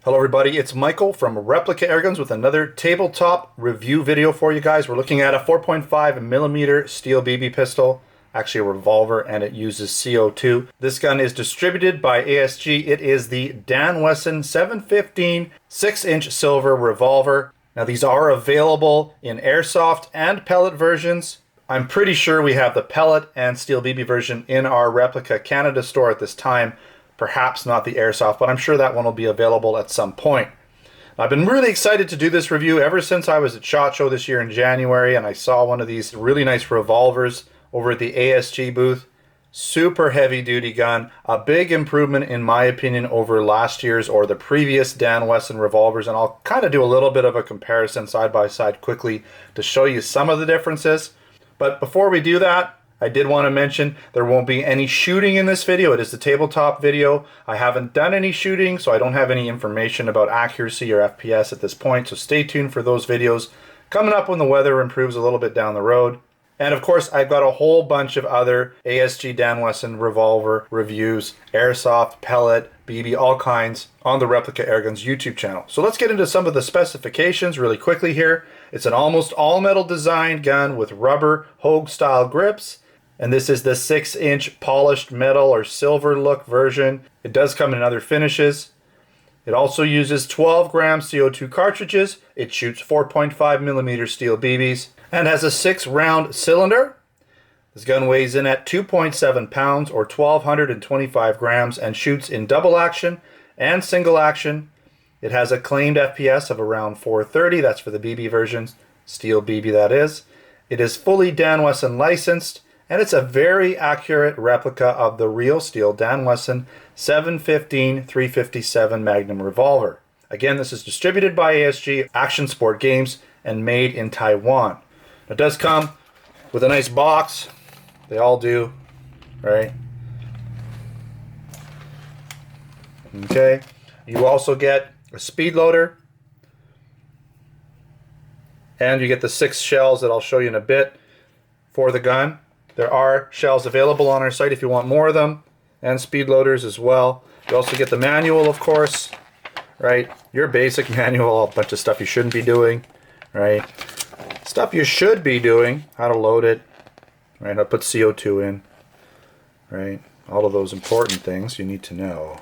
Hello everybody, it's Michael from Replica Airguns with another tabletop review video for you guys. We're looking at a 4.5 millimeter steel BB pistol, actually a revolver, and it uses CO2. This gun is distributed by ASG. It is the Dan Wesson 715 6-inch silver revolver. Now these are available in airsoft and pellet versions. I'm pretty sure we have the pellet and steel BB version in our Replica Canada store at this time. Perhaps not the airsoft, but I'm sure that one will be available at some point. I've been really excited to do this review ever since I was at SHOT Show this year in January, and I saw one of these really nice revolvers over at the ASG booth. Super heavy duty gun, a big improvement in my opinion over last year's or the previous Dan Wesson revolvers, and I'll kind of do a little bit of a comparison side by side quickly to show you some of the differences. But before we do that, I did want to mention there won't be any shooting in this video. It is the tabletop video. I haven't done any shooting, so I don't have any information about accuracy or FPS at this point, so stay tuned for those videos coming up when the weather improves a little bit down the road. And of course, I've got a whole bunch of other ASG Dan Wesson revolver reviews, airsoft, pellet, BB, all kinds on the Replica Airguns YouTube channel. So let's get into some of the specifications really quickly here. It's an almost all metal designed gun with rubber Hogue style grips. And this is the 6-inch polished metal or silver look version. It does come in other finishes. It also uses 12 gram CO2 cartridges. It shoots 4.5 millimeter steel BBs and has a 6-round cylinder. This gun weighs in at 2.7 pounds or 1,225 grams and shoots in double action and single action. It has a claimed FPS of around 430. That's for the BB version, steel BB that is. It is fully Dan Wesson licensed. And it's a very accurate replica of the real steel Dan Wesson 715 357 Magnum revolver. Again, this is distributed by ASG Action Sport Games and made in Taiwan. It does come with a nice box. They all do, right? Okay. You also get a speed loader. And you get the 6 shells that I'll show you in a bit for the gun. There are shells available on our site if you want more of them, and speed loaders as well. You also get the manual, of course, right? Your basic manual, a bunch of stuff you shouldn't be doing, right? Stuff you should be doing, how to load it, right? How to put CO2 in, right? All of those important things you need to know.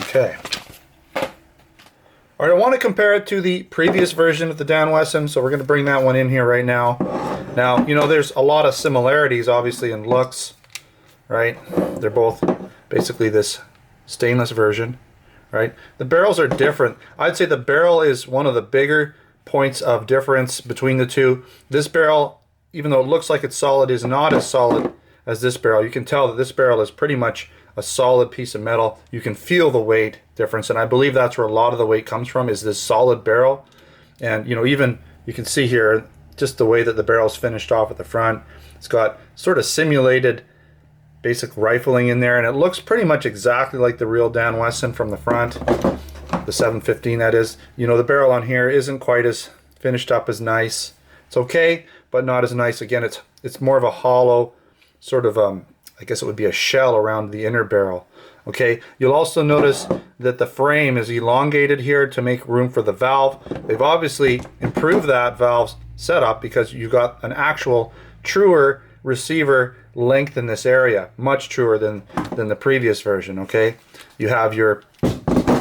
Okay. All right, I want to compare it to the previous version of the Dan Wesson, so we're going to bring that one in here right now. Now, you know, there's a lot of similarities, obviously, in looks, right? They're both basically this stainless version, right? The barrels are different. I'd say the barrel is one of the bigger points of difference between the two. This barrel, even though it looks like it's solid, is not as solid as this barrel. You can tell that this barrel is pretty much a solid piece of metal. You can feel the weight difference, and I believe that's where a lot of the weight comes from, is this solid barrel. And, you know, even you can see here, just the way that the barrel's finished off at the front. It's got sort of simulated basic rifling in there, and it looks pretty much exactly like the real Dan Wesson from the front, the 715 that is. You know, the barrel on here isn't quite as finished up as nice. It's okay, but not as nice. Again, it's more of a hollow sort of I guess it would be a shell around the inner barrel. Okay, you'll also notice that the frame is elongated here to make room for the valve. They've obviously improved that valve setup because you got an actual truer receiver length in this area, much truer than the previous version. Okay, you have your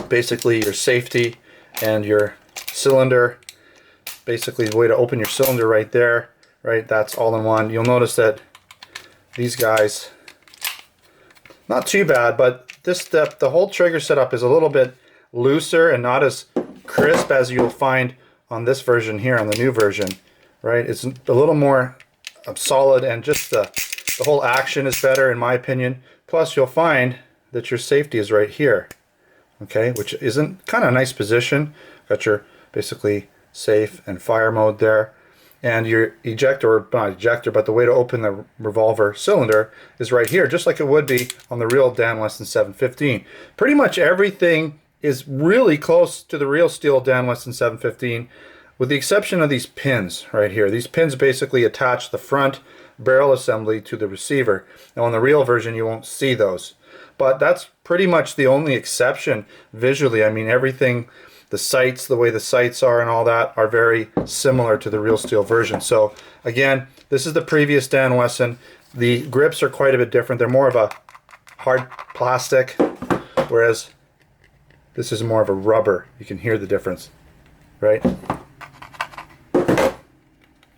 basically your safety and your cylinder, basically the way to open your cylinder right there, right? That's all in one. You'll notice that these guys, not too bad, but the whole trigger setup is a little bit looser and not as crisp as you'll find on this version here, on the new version, right? It's a little more solid, and just the whole action is better in my opinion. Plus you'll find that your safety is right here, okay, which isn't kind of a nice position. Got your basically safe and fire mode there. And your ejector, or not ejector, but the way to open the revolver cylinder is right here, just like it would be on the real Dan Wesson 715. Pretty much everything is really close to the real steel Dan Wesson 715, with the exception of these pins right here. These pins basically attach the front barrel assembly to the receiver. Now on the real version you won't see those. But that's pretty much the only exception visually. I mean, everything, the sights, the way the sights are and all that are very similar to the real steel version. So again, this is the previous Dan Wesson. The grips are quite a bit different. They're more of a hard plastic, whereas this is more of a rubber. You can hear the difference, right?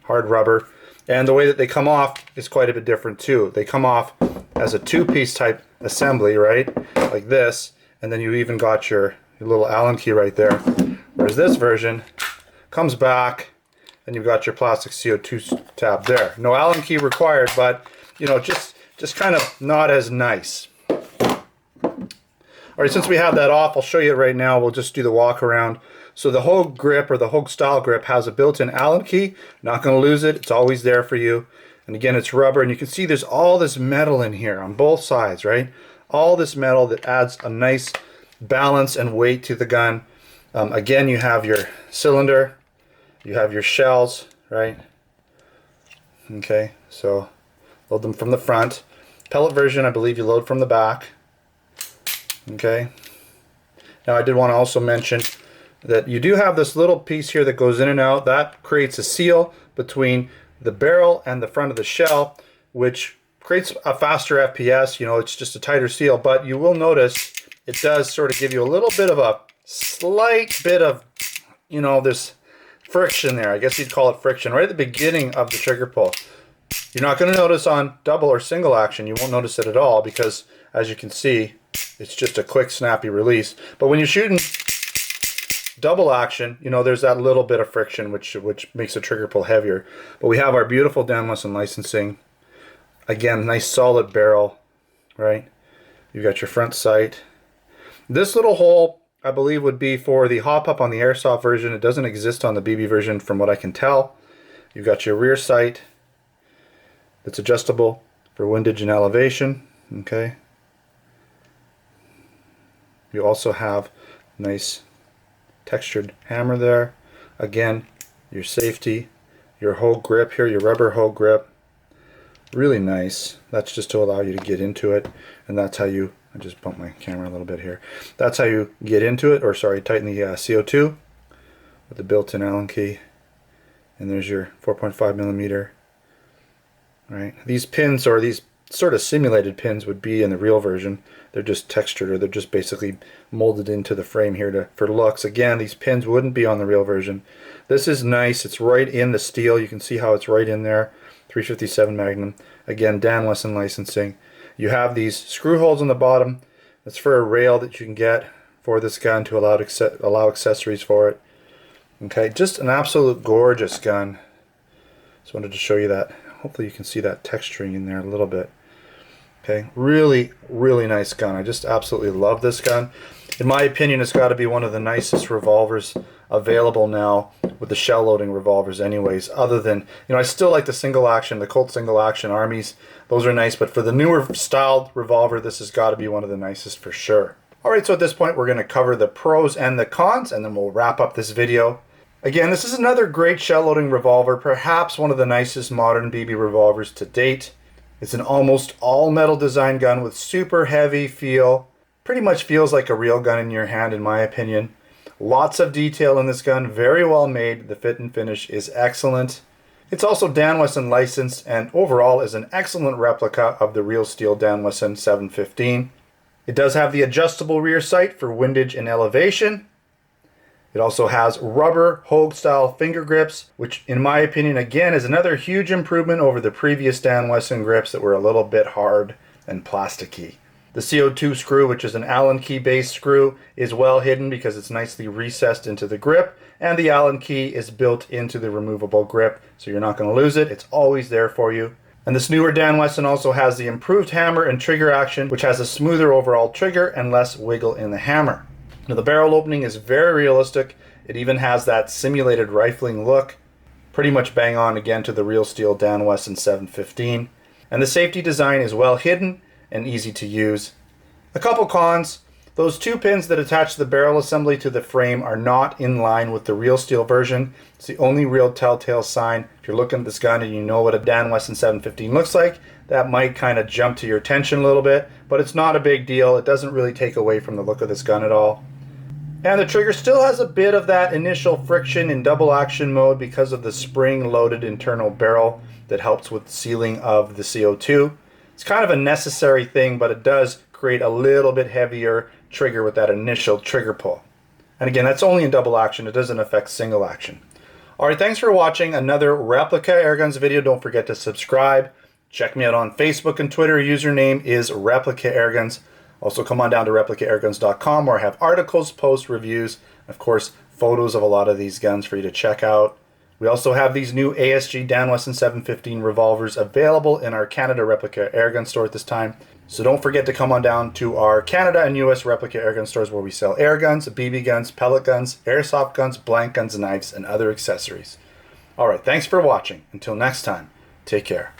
Hard rubber. And the way that they come off is quite a bit different too. They come off as a two-piece type assembly, right? Like this. And then you even got your little Allen key right there. Whereas this version comes back and you've got your plastic CO2 tab there. No Allen key required, but you know, just kind of not as nice. All right, since we have that off, I'll show you it right now. We'll just do the walk around. So the Hogue grip, or the Hogue style grip, has a built-in Allen key. Not going to lose it. It's always there for you. And again, it's rubber, and you can see there's all this metal in here on both sides, right? All this metal that adds a nice balance and weight to the gun. Again, you have your cylinder, you have your shells, right? Okay, so load them from the front. Pellet version, I believe you load from the back. Okay. Now I did want to also mention that you do have this little piece here that goes in and out. That creates a seal between the barrel and the front of the shell, which creates a faster FPS. You know, it's just a tighter seal, but you will notice it does sort of give you a little bit of a slight bit of, you know, this friction there. I guess you'd call it friction right at the beginning of the trigger pull. You're not going to notice on double or single action. You won't notice it at all because, as you can see, it's just a quick, snappy release. But when you're shooting double action, you know, there's that little bit of friction which makes the trigger pull heavier. But we have our beautiful Dan Wesson licensing. Again, nice solid barrel, right? You've got your front sight. This little hole, I believe, would be for the hop-up on the airsoft version. It doesn't exist on the BB version from what I can tell. You've got your rear sight that's adjustable for windage and elevation, okay? You also have nice textured hammer there. Again, your safety, your Hogue grip here, your rubber Hogue grip. Really nice. That's just to allow you to get into it, and that's how you, I just bumped my camera a little bit here. That's how you get into it, or sorry, tighten the CO2 with the built-in Allen key. And there's your 4.5 millimeter. Right. These pins, or these sort of simulated pins, would be in the real version. They're just textured, or they're just basically molded into the frame here for looks. Again, these pins wouldn't be on the real version. This is nice. It's right in the steel. You can see how it's right in there. 357 Magnum. Again, Dan Wesson licensing. You have these screw holes on the bottom. That's for a rail that you can get for this gun to allow accessories for it. Okay, just an absolute gorgeous gun. Just wanted to show you that. Hopefully you can see that texturing in there a little bit. Okay, really, really nice gun. I just absolutely love this gun. In my opinion, it's got to be one of the nicest revolvers available now with the shell loading revolvers anyways, other than, you know, I still like the single action, the Colt single action armies. Those are nice, but for the newer styled revolver, this has got to be one of the nicest for sure. Alright, so at this point we're going to cover the pros and the cons, and then we'll wrap up this video. Again, this is another great shell loading revolver, perhaps one of the nicest modern BB revolvers to date. It's an almost all metal design gun with super heavy feel. Pretty much feels like a real gun in your hand, in my opinion. Lots of detail in this gun, very well made. The fit and finish is excellent. It's also Dan Wesson licensed, and overall is an excellent replica of the real steel Dan Wesson 715. It does have the adjustable rear sight for windage and elevation. It also has rubber Hogue style finger grips, which in my opinion again is another huge improvement over the previous Dan Wesson grips that were a little bit hard and plasticky. The CO2 screw, which is an Allen key based screw, is well hidden because it's nicely recessed into the grip, and the Allen key is built into the removable grip, so you're not going to lose it. It's always there for you. And this newer Dan Wesson also has the improved hammer and trigger action, which has a smoother overall trigger and less wiggle in the hammer. Now the barrel opening is very realistic. It even has that simulated rifling look. Pretty much bang on again to the real steel Dan Wesson 715. And the safety design is well hidden and easy to use. A couple cons. Those two pins that attach the barrel assembly to the frame are not in line with the real steel version. It's the only real telltale sign. If you're looking at this gun and you know what a Dan Wesson 715 looks like, that might kind of jump to your attention a little bit, but it's not a big deal. It doesn't really take away from the look of this gun at all. And the trigger still has a bit of that initial friction in double action mode because of the spring-loaded internal barrel that helps with sealing of the CO2. It's kind of a necessary thing, but it does create a little bit heavier trigger with that initial trigger pull. And again, that's only in double action. It doesn't affect single action. Alright, thanks for watching another Replica Airguns video. Don't forget to subscribe. Check me out on Facebook and Twitter. Username is Replica Airguns. Also come on down to replicaairguns.com where I have articles, posts, reviews, and of course photos of a lot of these guns for you to check out. We also have these new ASG Dan Wesson 715 revolvers available in our Canada Replica Airgun store at this time. So don't forget to come on down to our Canada and US Replica Airgun stores where we sell air guns, BB guns, pellet guns, airsoft guns, blank guns, knives, and other accessories. Alright, thanks for watching. Until next time, take care.